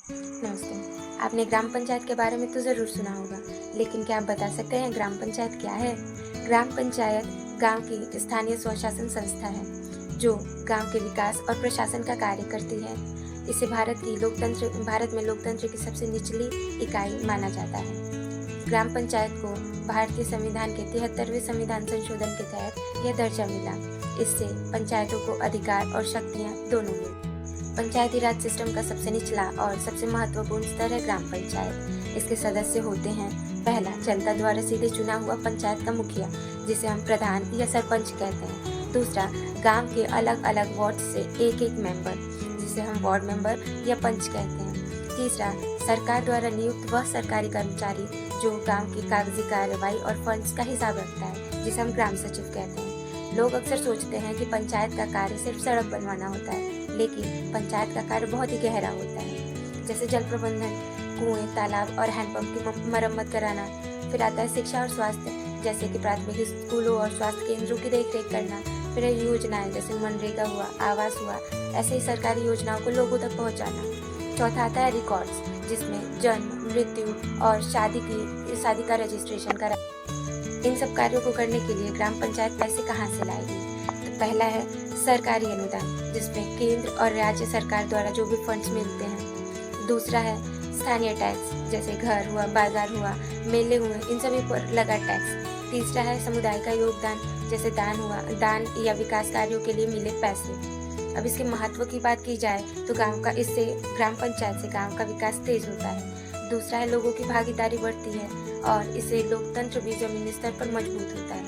नमस्ते। आपने ग्राम पंचायत के बारे में तो ज़रूर सुना होगा, लेकिन क्या आप बता सकते हैं ग्राम पंचायत क्या है? ग्राम पंचायत गांव की स्थानीय स्वशासन संस्था है, जो गांव के विकास और प्रशासन का कार्य करती है। इसे भारत में लोकतंत्र की सबसे निचली इकाई माना जाता है। ग्राम पंचायत को भारतीय संविधान के 73वें संविधान संशोधन के तहत यह दर्जा मिला। इससे पंचायतों को अधिकार और शक्तियाँ दोनों मिली। पंचायती राज सिस्टम का सबसे निचला और सबसे महत्वपूर्ण स्तर है ग्राम पंचायत। इसके सदस्य होते हैं: पहला, जनता द्वारा सीधे चुना हुआ पंचायत का मुखिया, जिसे हम प्रधान या सरपंच कहते हैं। दूसरा, गांव के अलग अलग वार्ड से एक एक मेंबर, जिसे हम वार्ड मेंबर या पंच कहते हैं। तीसरा, सरकार द्वारा नियुक्त वह सरकारी कर्मचारी जो गांव की कागजी कार्रवाई और फंड्स का हिसाब रखता है, जिसे हम ग्राम सचिव कहते हैं। लोग अक्सर सोचते हैं कि पंचायत का कार्य सिर्फ सड़क बनवाना होता है, लेकिन पंचायत का कार्य बहुत ही गहरा होता है, जैसे जल प्रबंधन, कुएं, तालाब और हैंडपंप की मरम्मत कराना। फिर आता है शिक्षा और स्वास्थ्य, जैसे कि प्राथमिक स्कूलों और स्वास्थ्य केंद्रों की देखरेख करना। फिर है योजनाएं, जैसे मनरेगा हुआ, आवास हुआ, ऐसे ही सरकारी योजनाओं को लोगों तक पहुंचाना। चौथा आता है रिकॉर्ड्स, जिसमें जन्म, मृत्यु और शादी का रजिस्ट्रेशन करा। इन सब कार्यों को करने के लिए ग्राम पंचायत पैसे कहाँ से लाएगी? तो पहला है सरकारी अनुदान, जिसमें केंद्र और राज्य सरकार द्वारा जो भी फंड्स मिलते हैं। दूसरा है स्थानीय टैक्स, जैसे घर हुआ, बाजार हुआ, मेले हुए, इन सभी पर लगा टैक्स। तीसरा है समुदाय का योगदान, जैसे दान या विकास कार्यों के लिए मिले पैसे। अब इसके महत्व की बात की जाए तो ग्राम पंचायत से गांव का विकास तेज होता है। दूसरा है लोगों की भागीदारी बढ़ती है और इससे लोकतंत्र भी जमीनी स्तर पर मजबूत होता है।